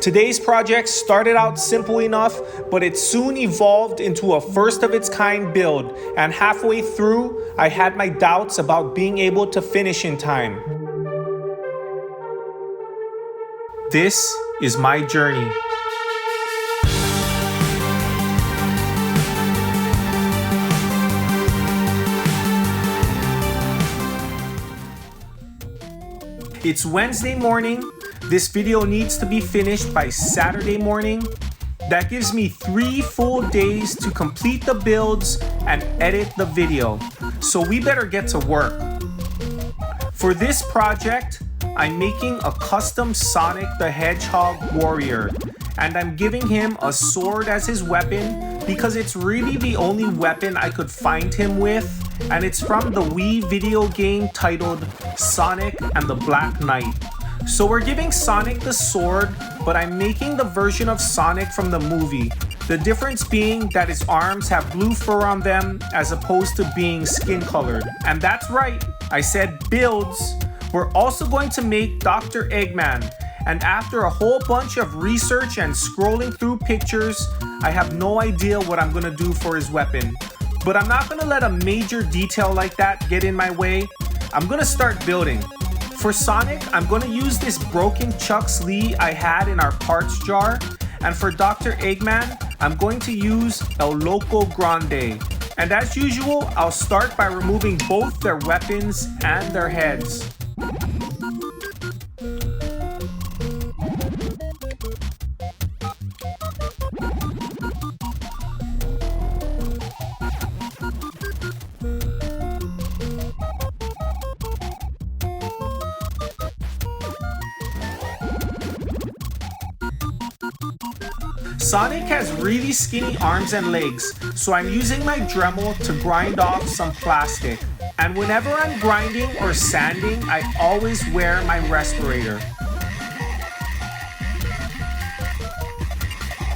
Today's project started out simple enough, but it soon evolved into a first of its kind build, and halfway through, I had my doubts about being able to finish in time. This is my journey. It's Wednesday morning. This video needs to be finished by Saturday morning. That gives me 3 full days to complete the builds and edit the video. So we better get to work. For this project, I'm making a custom Sonic the Hedgehog warrior, and I'm giving him a sword as his weapon because it's really the only weapon I could find him with, and it's from the Wii video game titled Sonic and the Black Knight. So we're giving Sonic the sword, but I'm making the version of Sonic from the movie. The difference being that his arms have blue fur on them as opposed to being skin colored. And that's right, I said builds. We're also going to make Dr. Eggman. And after a whole bunch of research and scrolling through pictures, I have no idea what I'm gonna do for his weapon. But I'm not gonna let a major detail like that get in my way. I'm gonna start building. For Sonic, I'm gonna use this broken Chux I had in our parts jar. And for Dr. Eggman, I'm going to use El Loco Grande. And as usual, I'll start by removing both their weapons and their heads. Sonic has really skinny arms and legs, so I'm using my Dremel to grind off some plastic. And whenever I'm grinding or sanding, I always wear my respirator.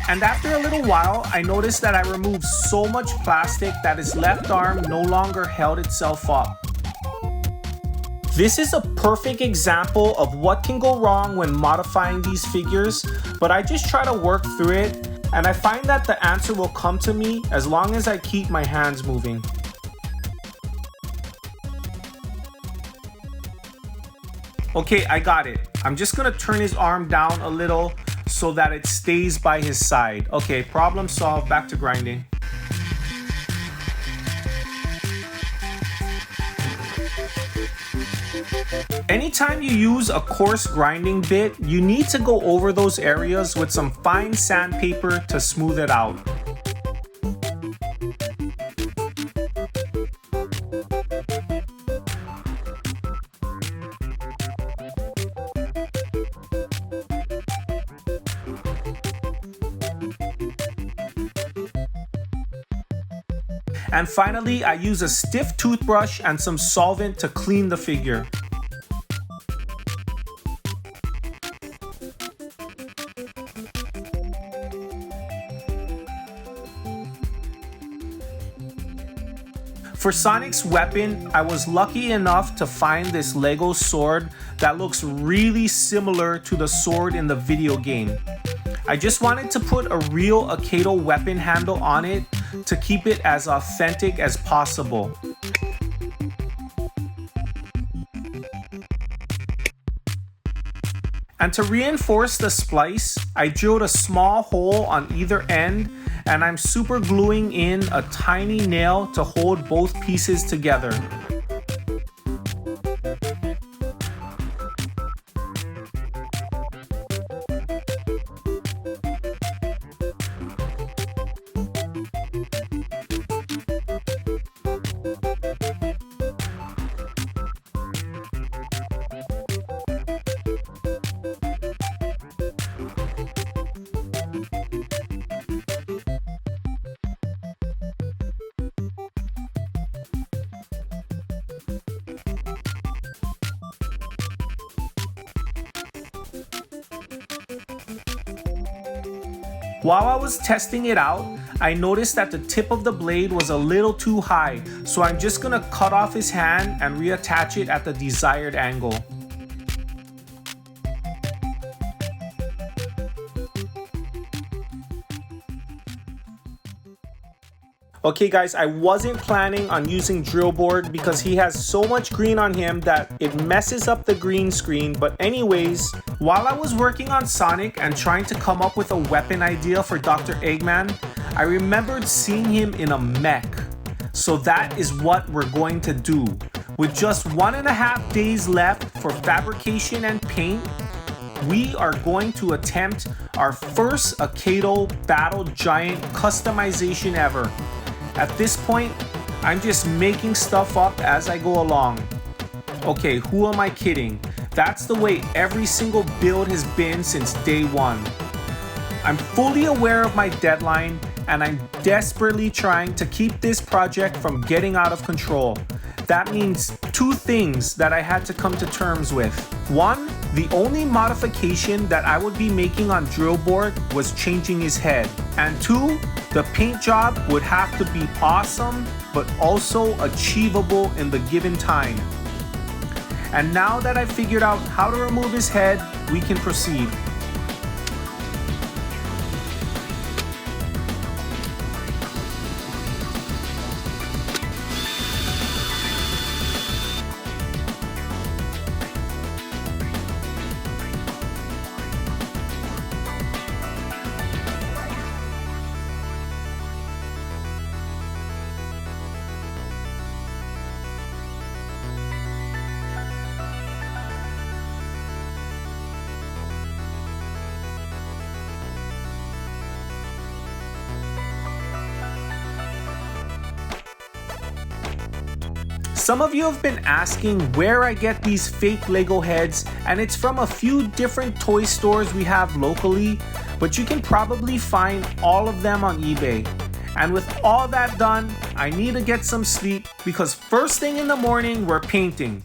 And after a little while, I noticed that I removed so much plastic that his left arm no longer held itself up. This is a perfect example of what can go wrong when modifying these figures, but I just try to work through it, and I find that the answer will come to me as long as I keep my hands moving. Okay, I got it. I'm just gonna turn his arm down a little so that it stays by his side. Okay, problem solved, back to grinding. Anytime you use a coarse grinding bit, you need to go over those areas with some fine sandpaper to smooth it out. And finally, I use a stiff toothbrush and some solvent to clean the figure. For Sonic's weapon, I was lucky enough to find this Lego sword that looks really similar to the sword in the video game. I just wanted to put a real Akedo weapon handle on it to keep it as authentic as possible. And to reinforce the splice, I drilled a small hole on either end, and I'm super gluing in a tiny nail to hold both pieces together. While I was testing it out, I noticed that the tip of the blade was a little too high, so I'm just gonna cut off his hand and reattach it at the desired angle. Okay guys, I wasn't planning on using DrillBorg because he has so much green on him that it messes up the green screen. But anyways, while I was working on Sonic and trying to come up with a weapon idea for Dr. Eggman, I remembered seeing him in a mech. So that is what we're going to do. With just 1.5 days left for fabrication and paint, we are going to attempt our first Akedo Battle Giant customization ever. At this point, I'm just making stuff up as I go along. Okay, who am I kidding? That's the way every single build has been since day one. I'm fully aware of my deadline, and I'm desperately trying to keep this project from getting out of control. That means two things that I had to come to terms with. One, the only modification that I would be making on DrillBorg was changing his head. And two, the paint job would have to be awesome, but also achievable in the given time. And now that I've figured out how to remove his head, we can proceed. Some of you have been asking where I get these fake Lego heads, and it's from a few different toy stores we have locally, but you can probably find all of them on eBay. And with all that done, I need to get some sleep because first thing in the morning, we're painting.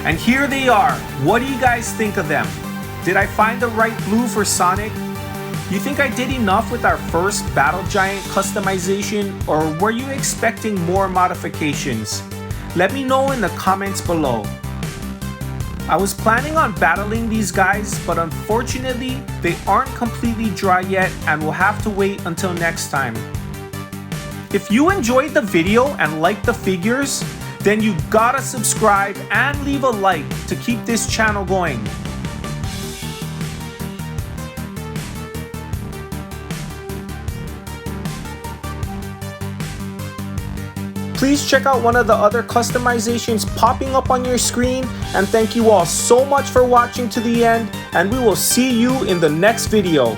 And here they are. What do you guys think of them? Did I find the right blue for Sonic? You think I did enough with our first Battle Giant customization, or were you expecting more modifications? Let me know in the comments below. I was planning on battling these guys, but unfortunately, they aren't completely dry yet and will have to wait until next time. If you enjoyed the video and liked the figures, then you gotta subscribe and leave a like to keep this channel going. Please check out one of the other customizations popping up on your screen, and thank you all so much for watching to the end, and we will see you in the next video.